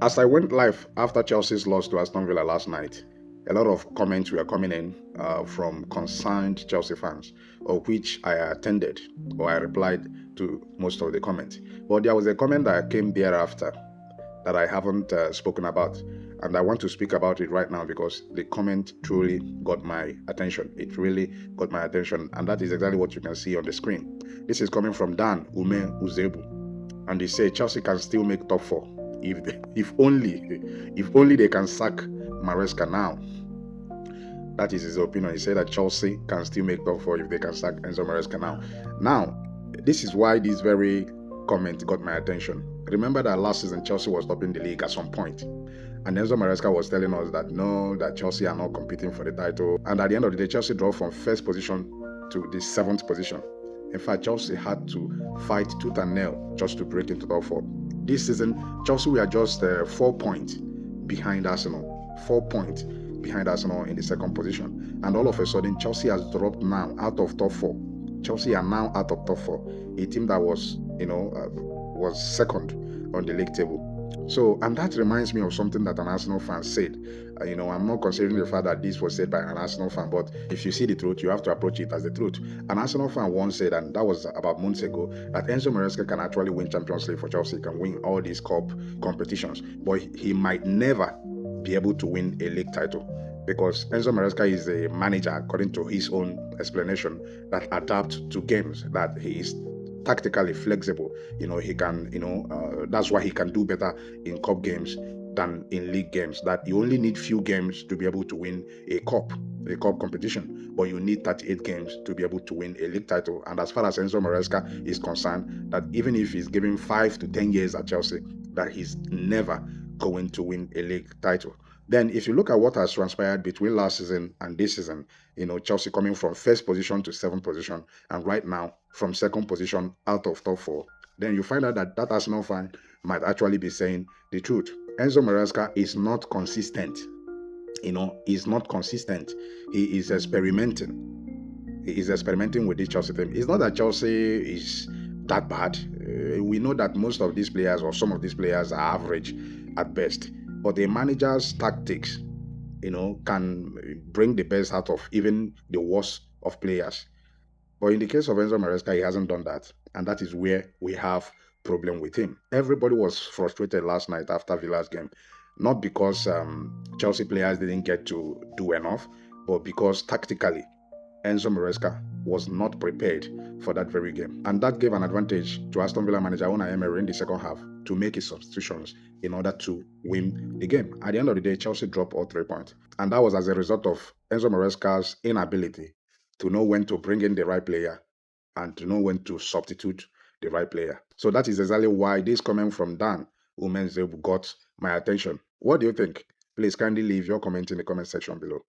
As I went live after Chelsea's loss to Aston Villa last night, a lot of comments were coming in from concerned Chelsea fans, of which I attended or I replied to most of the comments. But there was a comment that came thereafter that I haven't spoken about. And I want to speak about it right now because the comment truly got my attention. It really got my attention. And that is exactly what you can see on the screen. This is coming from Dan Ume Uzebu. And they say Chelsea can still make top four if only they can sack Maresca now. That is his opinion. He said that Chelsea can still make top four if they can sack Enzo Maresca now. Now, this is why this very comment got my attention. Remember that last season Chelsea was topping the league at some point, and Enzo Maresca was telling us that no, that Chelsea are not competing for the title. And at the end of the day, Chelsea dropped from first position to the seventh position. In fact, Chelsea had to fight tooth and nail just to break into top four. This season, Chelsea were just 4 points behind Arsenal. 4 points behind Arsenal in the second position. And all of a sudden, Chelsea has dropped now out of top four. Chelsea are now out of top four. A team that was second on the league table. So, and that reminds me of something that an Arsenal fan said. I'm not considering the fact that this was said by an Arsenal fan, but if you see the truth, you have to approach it as the truth. An Arsenal fan once said, and that was about months ago, that Enzo Maresca can actually win Champions League for Chelsea, can win all these cup competitions, but he might never be able to win a league title because Enzo Maresca is a manager, according to his own explanation, that adapts to games, that he is tactically flexible. He can, that's why he can do better in cup games than in league games. That you only need few games to be able to win a cup competition, but you need 38 games to be able to win a league title. And as far as Enzo Maresca is concerned, that even if he's given 5 to 10 years at Chelsea, that he's never going to win a league title. Then, if you look at what has transpired between last season and this season, Chelsea coming from first position to seventh position, and right now from second position out of top four, then you find out that Arsenal fan might actually be saying the truth. Enzo Maresca is not consistent. He's not consistent. He is experimenting. He is experimenting with this Chelsea team. It's not that Chelsea is that bad. We know that most of these players or some of these players are average at best. But a manager's tactics, can bring the best out of even the worst of players. But in the case of Enzo Maresca, he hasn't done that. And that is where we have problem with him. Everybody was frustrated last night after Villa's game. Not because Chelsea players didn't get to do enough, but because tactically, Enzo Maresca was not prepared for that very game. And that gave an advantage to Aston Villa manager Unai Emery in the second half to make his substitutions in order to win the game. At the end of the day, Chelsea dropped all 3 points. And that was as a result of Enzo Maresca's inability to know when to bring in the right player and to know when to substitute the right player. So that is exactly why this comment from Dan Umenzebu got my attention. What do you think? Please kindly leave your comment in the comment section below.